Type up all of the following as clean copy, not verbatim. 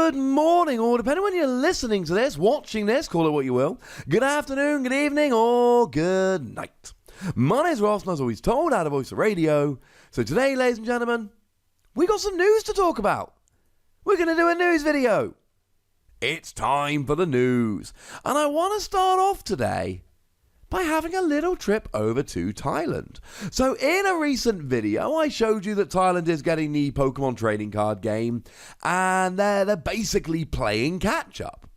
Good morning, or depending on when you're listening to this, watching this, call it what you will. Good afternoon, good evening, or good night. My name's Ross, and as always told, out of Voice of Radio. So today, ladies and gentlemen, we got some news to talk about. We're going to do a news video. It's time for the news. And I want to start off today by having a little trip over to Thailand. So in a recent video, I showed you that Thailand is getting the Pokemon trading card game, and they're basically playing catch-up.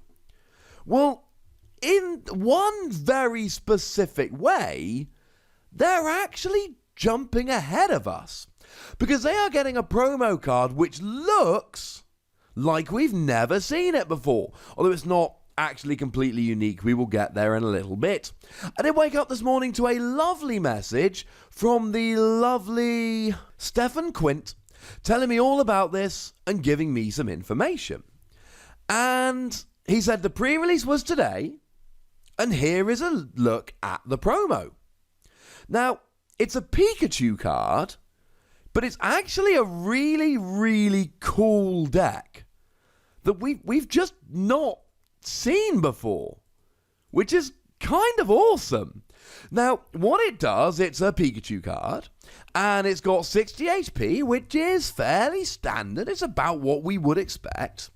Well, in one very specific way, they're actually jumping ahead of us, because they are getting a promo card which looks like we've never seen it before, although it's not actually completely unique. We will get there in a little bit. I did wake up this morning to a lovely message from the lovely Stefan Quint telling me all about this and giving me some information. And he said the pre-release was today, and here is a look at the promo. Now, it's a Pikachu card, but it's actually a really, really cool deck that we've just not seen before, which is kind of awesome. Now, what it does, it's a Pikachu card, and it's got 60 HP, which is fairly standard. It's about what we would expect.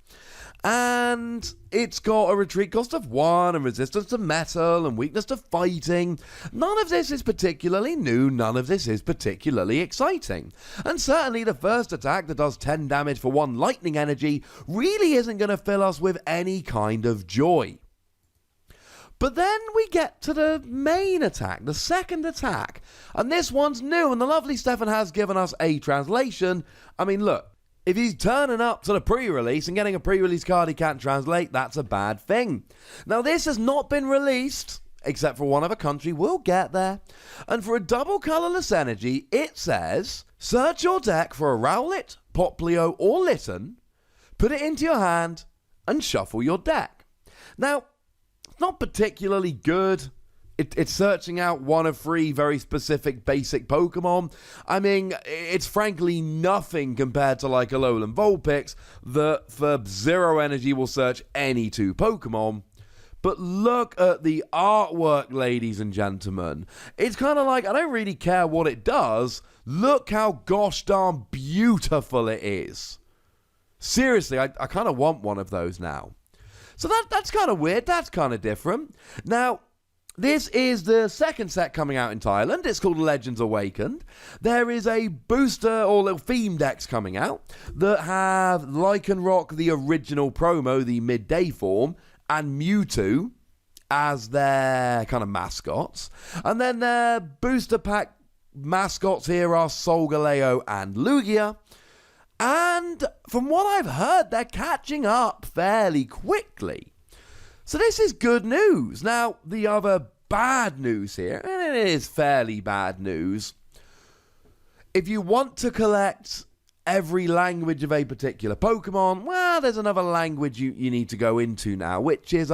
And it's got a retreat cost of 1, and resistance to metal, and weakness to fighting. None of this is particularly new, none of this is particularly exciting. And certainly the first attack that does 10 damage for 1 lightning energy really isn't going to fill us with any kind of joy. But then we get to the main attack, the second attack, and this one's new, and the lovely Stefan has given us a translation. I mean, look, if he's turning up to the pre-release and getting a pre-release card he can't translate, that's a bad thing. Now, this has not been released, except for one other country. We'll get there. And for a double colorless energy, it says, search your deck for a Rowlet, Poplio, or Litten, put it into your hand, and shuffle your deck. Now, it's not particularly good. It's searching out one of 3 very specific basic Pokemon. I mean, it's frankly nothing compared to like a Alolan Vulpix that for 0 energy will search any 2 Pokemon. But look at the artwork, ladies and gentlemen. It's kind of like, I don't really care what it does. Look how gosh darn beautiful it is. Seriously, I kind of want one of those now. So that's kind of weird. That's kind of different. Now, this is the second set coming out in Thailand. It's called Legends Awakened. There is a booster or little theme decks coming out that have Lycanroc, the original promo, the midday form, and Mewtwo as their kind of mascots. And then their booster pack mascots here are Solgaleo and Lugia. And from what I've heard, they're catching up fairly quickly. So this is good news. Now, the other bad news here, and it is fairly bad news, if you want to collect every language of a particular Pokemon, well, there's another language you need to go into now, which is,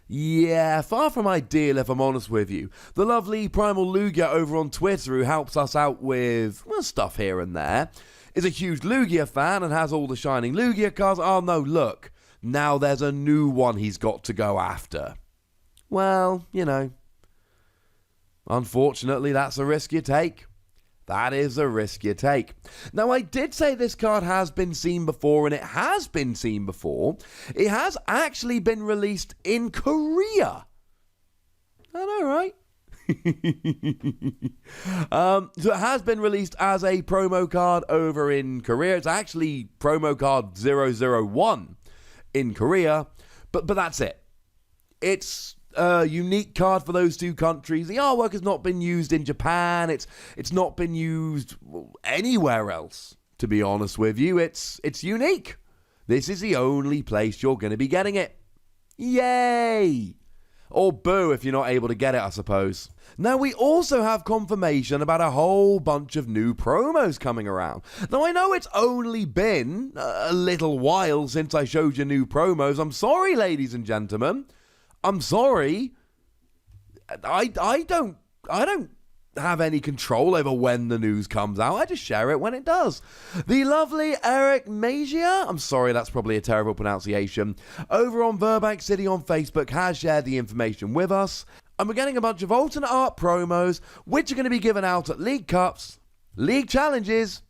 yeah, far from ideal if I'm honest with you. The lovely Primal Lugia over on Twitter, who helps us out with, well, stuff here and there, is a huge Lugia fan and has all the shining Lugia cards. Oh no, look. Now there's a new one he's got to go after. Well, you know, unfortunately, that's a risk you take. That is a risk you take. Now, I did say this card has been seen before, and it has been seen before. It has actually been released in Korea. I know, right? So it has been released as a promo card over in Korea. It's actually promo card 001. In Korea, but that's it. It's a unique card for those 2 countries. The artwork has not been used in Japan. It's not been used anywhere else, to be honest with you. It's unique. This is the only place you're going to be getting it. Yay! Or boo if you're not able to get it, I suppose. Now, we also have confirmation about a whole bunch of new promos coming around. Now, I know it's only been a little while since I showed you new promos. I'm sorry, ladies and gentlemen. I'm sorry. I don't have any control over when the news comes out. I just share it when it does. The lovely Eric Magia, I'm sorry, that's probably a terrible pronunciation, over on Burbank City on Facebook has shared the information with us. And we're getting a bunch of alternate art promos, which are going to be given out at League Cups, League Challenges,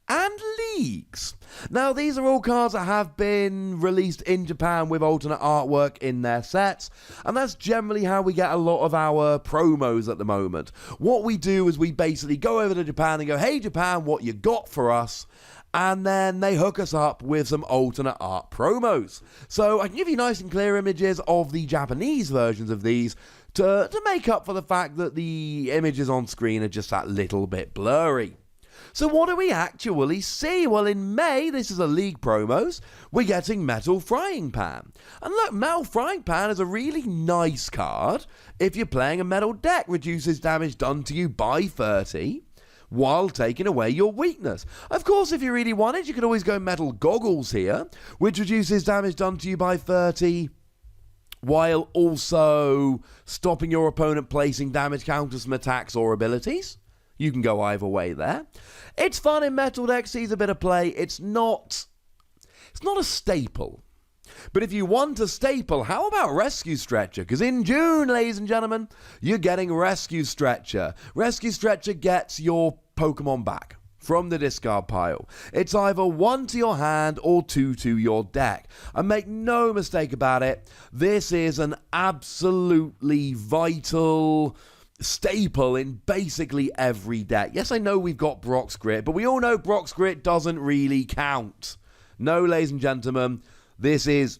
and Leagues. Now, these are all cards that have been released in Japan with alternate artwork in their sets, and that's generally how we get a lot of our promos at the moment. What we do is we basically go over to Japan and go, hey Japan, what you got for us? And then they hook us up with some alternate art promos. So I can give you nice and clear images of the Japanese versions of these to make up for the fact that the images on screen are just that little bit blurry. So what do we actually see? Well, in May, this is a League promos, we're getting Metal Frying Pan. And look, Metal Frying Pan is a really nice card. If you're playing a metal deck, reduces damage done to you by 30, while taking away your weakness. Of course, if you really wanted, you could always go Metal Goggles here, which reduces damage done to you by 30, while also stopping your opponent placing damage counters from attacks or abilities. You can go either way there. It's fun in metal decks, sees a bit of play. It's not a staple. But if you want a staple, how about Rescue Stretcher? Because in June, ladies and gentlemen, you're getting Rescue Stretcher. Rescue Stretcher gets your Pokemon back from the discard pile. It's either 1 to your hand or 2 to your deck. And make no mistake about it, this is an absolutely vital staple in basically every deck. Yes, I know we've got Brock's Grit, but we all know Brock's Grit doesn't really count. No, ladies and gentlemen, this is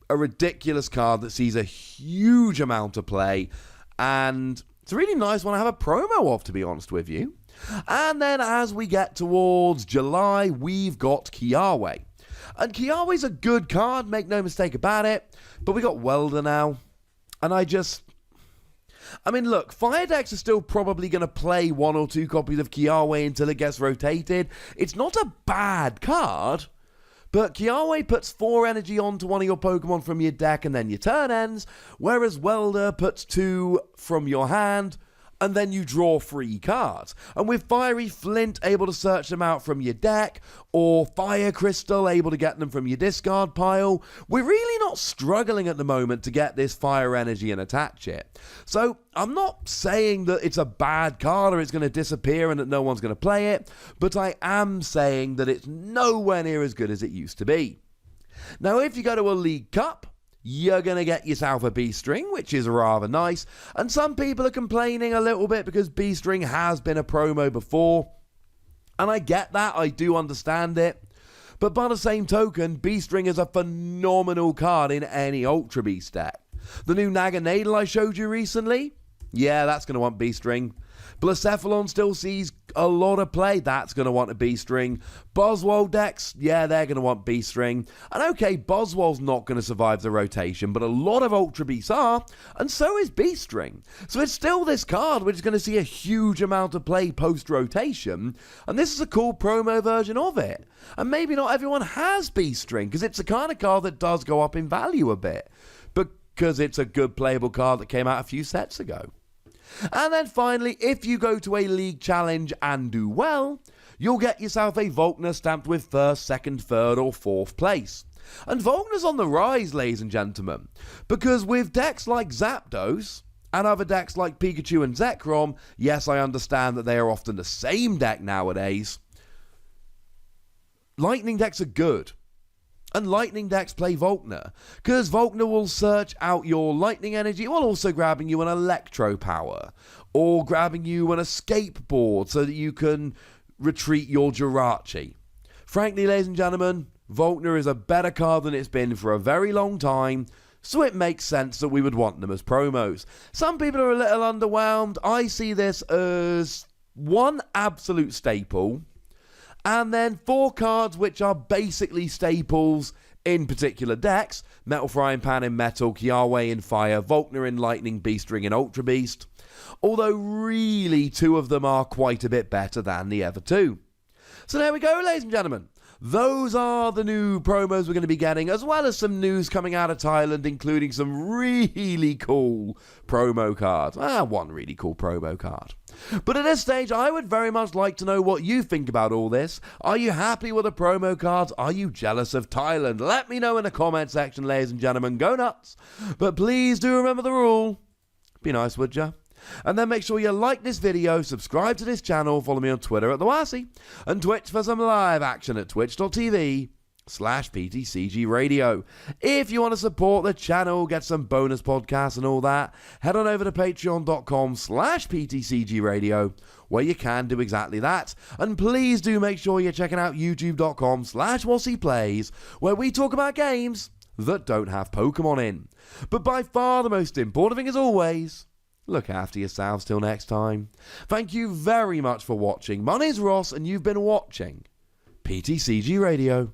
a ridiculous card that sees a huge amount of play, and it's a really nice one to have a promo of, to be honest with you. And then as we get towards July, we've got Kiawe. And Kiawe's a good card, make no mistake about it, but we got Welder now, and I mean, look, Fire decks are still probably going to play 1 or 2 copies of Kiawe until it gets rotated. It's not a bad card, but Kiawe puts 4 energy onto one of your Pokemon from your deck and then your turn ends, whereas Welder puts 2 from your hand and then you draw 3 cards. And with Fiery Flint able to search them out from your deck, or Fire Crystal able to get them from your discard pile, we're really not struggling at the moment to get this fire energy and attach it. So I'm not saying that it's a bad card or it's going to disappear and that no one's going to play it, but I am saying that it's nowhere near as good as it used to be. Now, if you go to a League Cup, you're going to get yourself a B-String, which is rather nice. And some people are complaining a little bit because B-String has been a promo before. And I get that, I do understand it. But by the same token, B-String is a phenomenal card in any Ultra Beast deck. The new Naganadel I showed you recently, yeah, that's going to want B-String. Blacephalon still sees a lot of play. That's going to want a B-String. Boswell decks, yeah, they're going to want B-String. And okay, Boswell's not going to survive the rotation, but a lot of Ultra Beasts are, and so is B-String. So it's still this card which is going to see a huge amount of play post-rotation, and this is a cool promo version of it. And maybe not everyone has B-String, because it's the kind of card that does go up in value a bit, because it's a good playable card that came out a few sets ago. And then finally, if you go to a League Challenge and do well, you'll get yourself a Volkner stamped with 1st, 2nd, 3rd or 4th place. And Volkner's on the rise, ladies and gentlemen, because with decks like Zapdos and other decks like Pikachu and Zekrom, yes, I understand that they are often the same deck nowadays, Lightning decks are good. And Lightning decks play Volkner, because Volkner will search out your Lightning energy while also grabbing you an Electro Power, or grabbing you an Escape Board so that you can retreat your Jirachi. Frankly, ladies and gentlemen, Volkner is a better card than it's been for a very long time, so it makes sense that we would want them as promos. Some people are a little underwhelmed. I see this as one absolute staple, and then 4 cards which are basically staples in particular decks. Metal Frying Pan in Metal, Kiawe in Fire, Volkner in Lightning, B-String in Ultra Beast. Although really 2 of them are quite a bit better than the other 2. So there we go, ladies and gentlemen. those are the new promos we're going to be getting, as well as some news coming out of Thailand, including some really cool promo cards. One really cool promo card. But at this stage, I would very much like to know what you think about all this. Are you happy with the promo cards? Are you jealous of Thailand? Let me know in the comment section, ladies and gentlemen. Go nuts. But please do remember the rule. Be nice, would ya? And then make sure you like this video, subscribe to this channel, follow me on Twitter at @TheWassy, and Twitch for some live action at twitch.tv/PTCGRadio. If you want to support the channel, get some bonus podcasts and all that, head on over to patreon.com/PTCGRadio, where you can do exactly that. And please do make sure you're checking out youtube.com/WassyPlays, where we talk about games that don't have Pokemon in. But by far the most important thing, as always, look after yourselves till next time. Thank you very much for watching. My name's Ross, and you've been watching PTCG Radio.